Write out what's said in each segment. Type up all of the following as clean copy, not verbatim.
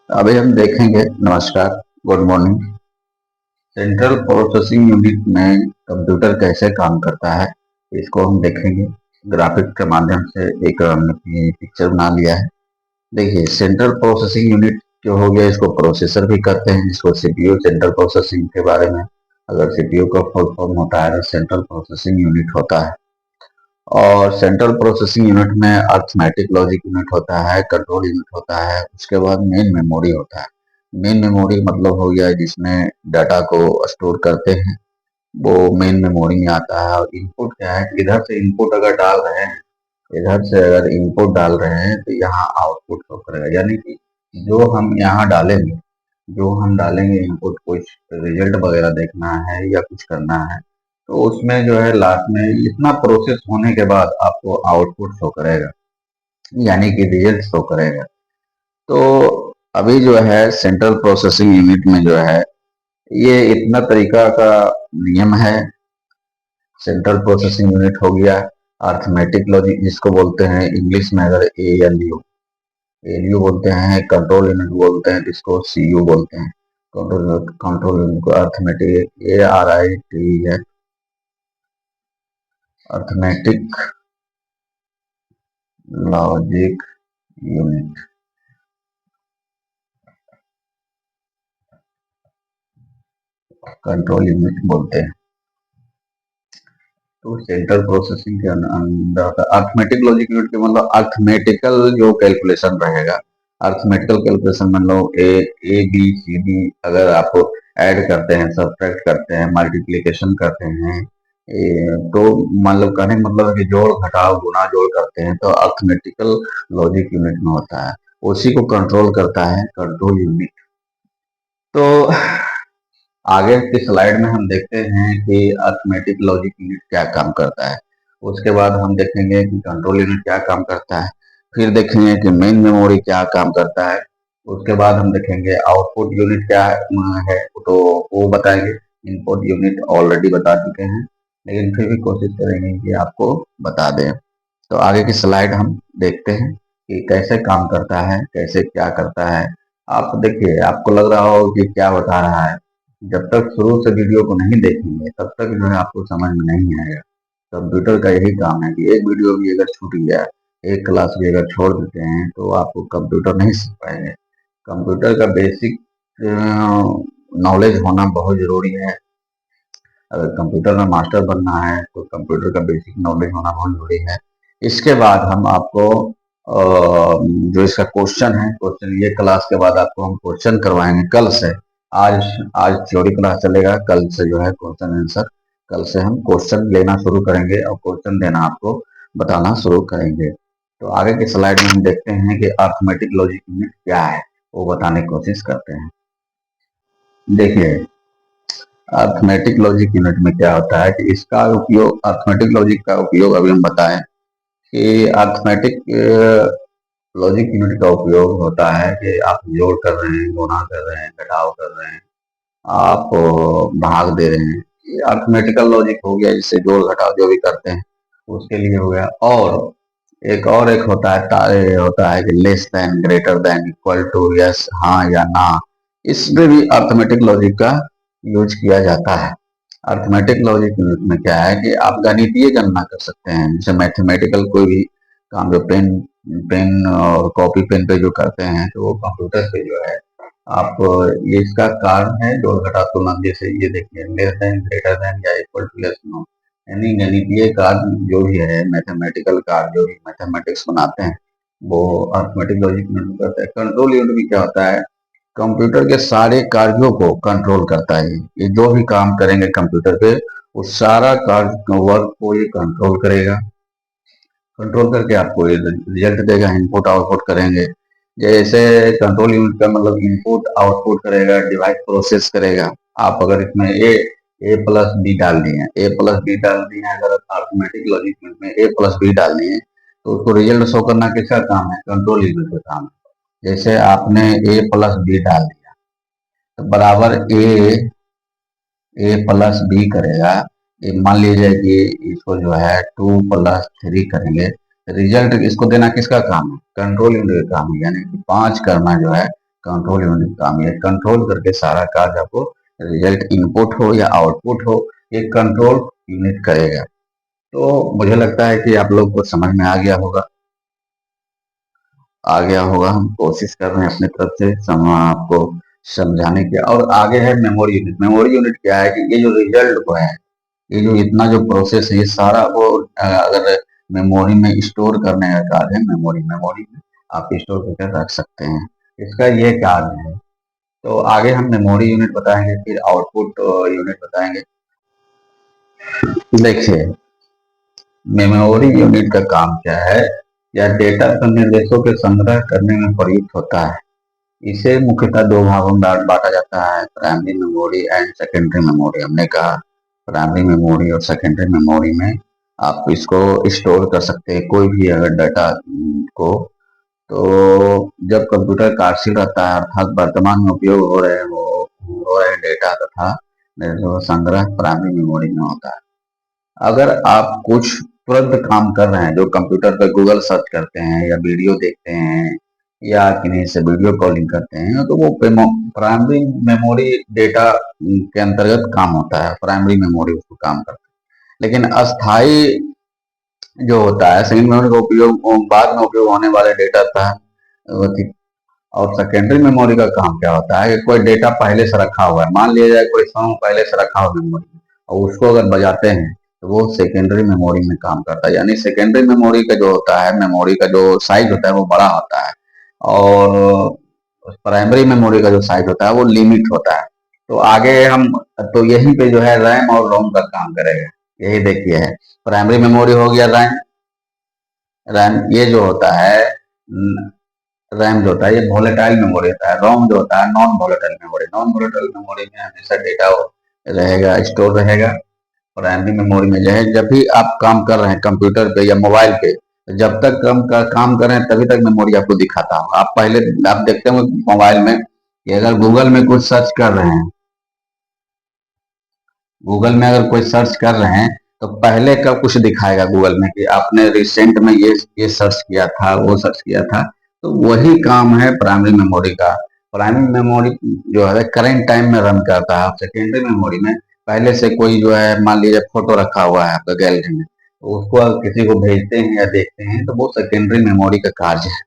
अभी हम देखेंगे। नमस्कार, good morning. Central processing unit में कंप्यूटर कैसे काम करता है, इसको हम देखेंगे। ग्राफिक के माध्यम से एक हमने पिक्चर बना लिया है। देखिए, सेंट्रल प्रोसेसिंग यूनिट जो हो गया, इसको प्रोसेसर भी कहते हैं, जिसको सीपीयू, सेंट्रल प्रोसेसिंग के बारे में अगर सीपीयू का फुल फॉर्म होता है तो सेंट्रल प्रोसेसिंग यूनिट होता है। और सेंट्रल प्रोसेसिंग यूनिट में अर्थमेटिक लॉजिक यूनिट होता है, कंट्रोल यूनिट होता है, उसके बाद मेन मेमोरी होता है। मेन मेमोरी मतलब हो गया जिसमें डाटा को स्टोर करते हैं, वो मेन मेमोरी में आता है। और इनपुट क्या है, इधर से इनपुट अगर डाल रहे हैं, इधर से अगर इनपुट डाल रहे हैं तो यहाँ आउटपुट शो करेगा। यानी कि जो हम यहाँ डालेंगे, जो हम डालेंगे इनपुट, कुछ रिजल्ट वगैरह देखना है या कुछ करना है, तो उसमें जो है लास्ट में इतना प्रोसेस होने के बाद आपको आउटपुट शो करेगा, यानी कि रिजल्ट शो करेगा। तो अभी जो है सेंट्रल प्रोसेसिंग यूनिट में जो है ये इतना तरीका का नियम है। सेंट्रल प्रोसेसिंग यूनिट हो गया, अर्थमेटिक लॉजिक जिसको बोलते हैं इंग्लिश में अगर एएलयू, एलयू बोलते हैं, कंट्रोल यूनिट बोलते हैं, जिसको सीयू बोलते हैं। कंट्रोल यूनिट को अर्थमेटिक, ARIT है, arithmetic logic unit. Control unit बोलते हैं। तो सेंट्रल प्रोसेसिंग के अंदर अर्थमेटिक लॉजिक यूनिट के मतलब अर्थमेटिकल जो कैलकुलेशन रहेगा, अर्थमेटिकल कैलकुलेशन मान लो ए बी सी डी अगर आप ऐड करते हैं, सब्ट्रैक्ट करते हैं, मल्टीप्लिकेशन करते हैं, तो मतलब कहने का मतलब है कि जोड़ घटाव गुणा जोड़ करते हैं, तो अर्थमेटिकल लॉजिक यूनिट में होता है। उसी को कंट्रोल करता है कंट्रोल यूनिट। तो आगे की स्लाइड में हम देखते हैं कि अर्थमेटिक लॉजिक यूनिट क्या काम करता है। उसके बाद हम देखेंगे कि कंट्रोल यूनिट क्या काम करता है। फिर देखेंगे कि मेन मेमोरी क्या काम करता है। उसके बाद हम देखेंगे आउटपुट यूनिट क्या है, तो वो बताएंगे। इनपुट यूनिट ऑलरेडी बता चुके हैं, लेकिन फिर भी कोशिश करेंगे कि आपको बता दें। तो आगे की स्लाइड हम देखते हैं कि कैसे काम करता है, कैसे क्या करता है। आप देखिए, आपको लग रहा हो कि क्या बता रहा है, जब तक शुरू से वीडियो को नहीं देखेंगे तब तक जो है आपको समझ में नहीं आएगा। कंप्यूटर का यही काम है कि एक वीडियो भी अगर छूट गया, एक क्लास भी अगर छोड़ देते हैं, तो आपको कंप्यूटर नहीं सीख पाएंगे। कंप्यूटर का बेसिक नॉलेज होना बहुत जरूरी है। अगर कंप्यूटर में मास्टर बनना है तो कंप्यूटर का बेसिक नॉलेज होना बहुत जरूरी है। इसके बाद हम आपको जो इसका क्वेश्चन है, क्वेश्चन ये क्लास के बाद आपको हम क्वेश्चन करवाएंगे कल से। आज आज थ्योरी क्लास चलेगा, कल से जो है क्वेश्चन आंसर, कल से हम क्वेश्चन लेना शुरू करेंगे और क्वेश्चन देना आपको बताना शुरू करेंगे। तो आगे की स्लाइड में हम देखते हैं कि अर्थमेटिक लॉजिक यूनिट क्या है, वो बताने की कोशिश करते हैं। देखिए, अर्थमेटिक लॉजिक यूनिट में क्या होता है कि इसका उपयोग, अर्थमेटिक लॉजिक का उपयोग अभी हम बताएं कि अर्थमेटिक लॉजिक यूनिट का उपयोग होता है कि आप जोड़ कर रहे हैं, गुणा कर रहे हैं, घटाव कर रहे हैं, आप भाग दे रहे हैं, ये अर्थमेटिकल लॉजिक हो गया, जिससे जोड़ घटाव जो भी करते हैं उसके लिए हो गया। और एक होता है, तारे होता है कि less than, greater than, equal to, yes, हाँ या ना। इसमें भी अर्थमेटिक लॉजिक का यूज किया जाता है। अर्थमेटिक लॉजिक यूनिट में क्या है कि आप गणितीय गणना कर सकते हैं, जैसे मैथमेटिकल कोई भी काम जो पेन पेन और कॉपी पेन पे जो करते हैं, तो वो कंप्यूटर पे जो है आप, ये इसका कारण है जोड़ घटाव तुलना। जैसे ये देखिए, लेस देन, ग्रेटर देन या इक्वल टू, लेस, नो, यानी गणितीय कार्य जो भी है, मैथमेटिकल कार्य जो भी मैथमेटिक्स बनाते हैं, वो अर्थमेटिक लॉजिक में करते हैं। कंट्रोल यूनिट भी क्या होता है, कंप्यूटर के सारे कार्यों को कंट्रोल करता है। ये जो भी काम करेंगे कंप्यूटर पे, वो सारा कार्य वर्क को ये कंट्रोल करेगा। कंट्रोल करके आपको रिजल्ट देगा, इनपुट आउटपुट करेंगे। जैसे कंट्रोल यूनिट का मतलब इनपुट आउटपुट करेगा, डिवाइस प्रोसेस करेगा। आप अगर इसमें ए प्लस बी डाल दिए, ए प्लस बी डाल दिए, अगर अर्थमेटिक लॉजिक में ए प्लस बी डाल दिए, तो उसको रिजल्ट शो करना किसका काम है, कंट्रोल यूनिट का काम है। जैसे आपने ए प्लस बी डाल दिया, तो बराबर ए प्लस बी करेगा। मान लीजिए कि इसको जो है 2+3 करेंगे, रिजल्ट इसको देना किसका काम है, कंट्रोल यूनिट का काम है। यानी कि 5 करना जो है कंट्रोल यूनिट काम ये कंट्रोल करके सारा कार्य आपको रिजल्ट इनपुट हो या आउटपुट हो, ये कंट्रोल यूनिट करेगा। तो मुझे लगता है कि आप लोग को समझ में आ गया होगा। हम कोशिश कर रहे हैं अपनी तरफ से आपको समझाने की। और आगे है मेमोरी यूनिट। मेमोरी यूनिट क्या है कि ये जो रिजल्ट को है, ये जो इतना जो प्रोसेस है, ये सारा वो अगर मेमोरी में स्टोर करने का कार्य है, मेमोरी मेमोरी में आप स्टोर करके रख सकते हैं, इसका ये कार्य है। तो आगे हम मेमोरी यूनिट बताएंगे, फिर आउटपुट यूनिट बताएंगे। देखिए, मेमोरी यूनिट का काम क्या है, यह डेटा निर्देशों के संग्रह करने में प्रयुक्त होता है। इसे मुख्यतः दो भागों में बांटा जाता है, primary memory and secondary memory. हमने कहा प्राइमरी मेमोरी और सेकेंडरी मेमोरी में आप इसको स्टोर कर सकते हैं कोई भी अगर डाटा को। तो जब कंप्यूटर कार्यशील रहता है, अर्थात वर्तमान में उपयोग हो रहे डेटा तथा संग्रह प्राइमरी मेमोरी में होता है। अगर आप कुछ तुरंत काम कर रहे हैं, जो कंप्यूटर पर गूगल सर्च करते हैं या वीडियो देखते हैं या किन्हीं से वीडियो कॉलिंग करते हैं, तो वो प्राइमरी मेमोरी डेटा के अंतर्गत काम होता है, प्राइमरी मेमोरी उसको काम करता है। लेकिन अस्थाई जो होता है, सेकेंडरी मेमोरी का उपयोग बाद में उपयोग होने वाले डेटा था। और सेकेंडरी मेमोरी का काम क्या होता है कि कोई डेटा पहले से रखा हुआ है, मान लिया जाए कोई सॉन्ग पहले से रखा हुआ मेमोरी में, और उसको अगर बजाते हैं तो वो सेकेंडरी मेमोरी में काम करता है। यानी सेकेंडरी मेमोरी का जो होता है, मेमोरी का जो साइज होता है वो बड़ा होता है, और प्राइमरी मेमोरी का जो साइज होता है वो लिमिट होता है। तो आगे हम तो यहीं पे जो है रैम और रोम का काम करेगा। यही देखिए है, प्राइमरी मेमोरी हो गया रैम। रैम ये जो होता है, रैम जो होता है ये वोलेटाइल मेमोरी होता है। रोम जो होता है non volatile memory. Non volatile memory में हमेशा डेटा रहेगा, स्टोर रहेगा। प्राइमरी मेमोरी में जो है, जब भी आप काम कर रहे हैं कंप्यूटर पे या मोबाइल पे, जब तक काम कर रहे हैं तभी तक मेमोरी आपको दिखाता हो। आप पहले आप देखते हो मोबाइल में कि अगर गूगल में कुछ सर्च कर रहे हैं, गूगल में अगर कोई सर्च कर रहे हैं, तो पहले का कुछ दिखाएगा गूगल में कि आपने रिसेंट में ये सर्च किया था, वो सर्च किया था। तो वही काम है प्राइमरी मेमोरी का। प्राइमरी मेमोरी जो है करंट टाइम में रन करता है। सेकेंडरी मेमोरी में पहले से कोई जो है, मान लीजिए फोटो रखा हुआ है आपका गैलरी में, तो उसको अगर किसी को भेजते हैं या देखते हैं तो वो सेकेंडरी मेमोरी का कार्य है।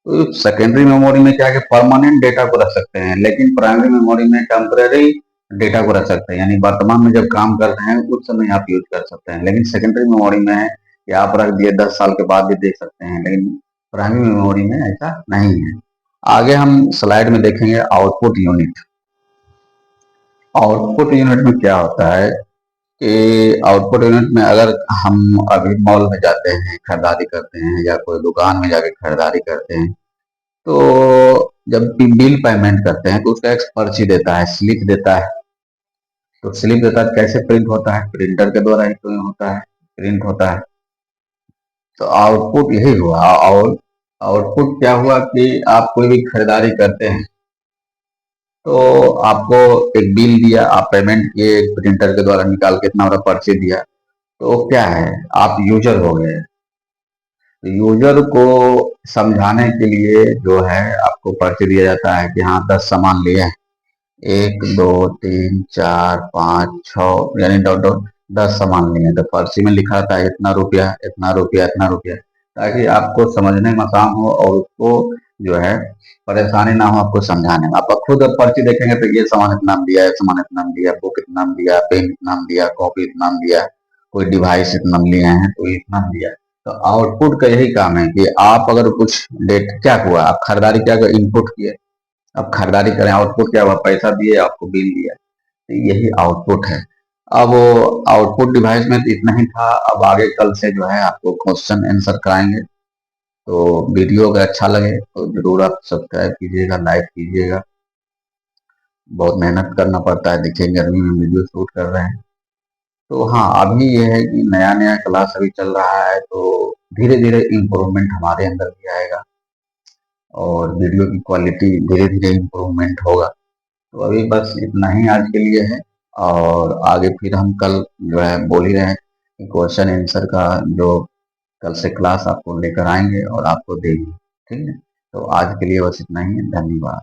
तो सेकेंडरी मेमोरी में क्या है, परमानेंट डेटा को रख सकते हैं, लेकिन प्राइमरी मेमोरी में टेम्पररी डेटा को रख सकते हैं। यानी वर्तमान में जब काम कर रहे हैं उस समय आप यूज कर सकते हैं। लेकिन सेकेंडरी मेमोरी में है कि आप रख दिए 10 साल के बाद भी देख सकते हैं, लेकिन प्राइमरी मेमोरी में ऐसा नहीं है। आगे हम स्लाइड में देखेंगे आउटपुट यूनिट। आउटपुट यूनिट में क्या होता है कि आउटपुट यूनिट में अगर हम अभी मॉल में जाते हैं, खरीदारी करते हैं, या कोई दुकान में जाके खरीदारी करते हैं, तो जब भी बिल पेमेंट करते हैं तो उसका एक पर्ची देता है, स्लिप देता है। तो स्लिप देता है, कैसे प्रिंट होता है, प्रिंटर के द्वारा ही तो होता है, प्रिंट होता है। तो आउटपुट यही हुआ। और आउटपुट क्या हुआ कि आप कोई भी खरीदारी करते हैं तो आपको एक बिल दिया, आप पेमेंट किए, प्रिंटर के द्वारा निकाल के इतना बड़ा पर्ची दिया, तो क्या है, आप यूजर हो गए। यूजर को समझाने के लिए जो है आपको पर्ची दिया जाता है कि हाँ 10 सामान लिए हैं, 1 2 3 4 5 6, यानी डॉट डॉट 10 सामान लिए हैं। तो पर्ची में लिखा था इतना रुपया, इतना रुपया, इतना रुपया, ताकि आपको समझने में आसान हो और उसको जो है परेशानी ना हो आपको समझाने में। आप खुद पर्ची देखेंगे तो ये सामान इतना दिया, ये सामान इतना दिया, बुक इतना दिया, पेन इतना दिया, कॉपी इतना दिया, कोई डिवाइस इतना लिए हैं तो इतना दिया। तो आउटपुट का यही काम है कि आप अगर कुछ डेट क्या हुआ, आप खरीदारी क्या इनपुट किए, अब खरीदारी करें, आउटपुट क्या हुआ, पैसा दिए, आपको बिल दिया। तो यही आउटपुट है। अब आउटपुट डिवाइस में तो इतना ही था। अब आगे कल से जो है आपको क्वेश्चन आंसर कराएंगे। तो वीडियो अगर अच्छा लगे तो जरूर आप सब्सक्राइब कीजिएगा, लाइक कीजिएगा। बहुत मेहनत करना पड़ता है, देखिए गर्मी में वीडियो शूट कर रहे हैं। तो हाँ, अभी ये है कि नया नया क्लास अभी चल रहा है, तो धीरे धीरे इम्प्रूवमेंट हमारे अंदर भी आएगा और वीडियो की क्वालिटी धीरे धीरे इम्प्रूवमेंट होगा। तो अभी बस इतना ही आज के लिए है, और आगे फिर हम कल जो है बोल ही रहे हैं कि क्वेश्चन आंसर का जो कल से क्लास आपको लेकर आएंगे और आपको देंगे। ठीक है। तो आज के लिए बस इतना ही। धन्यवाद।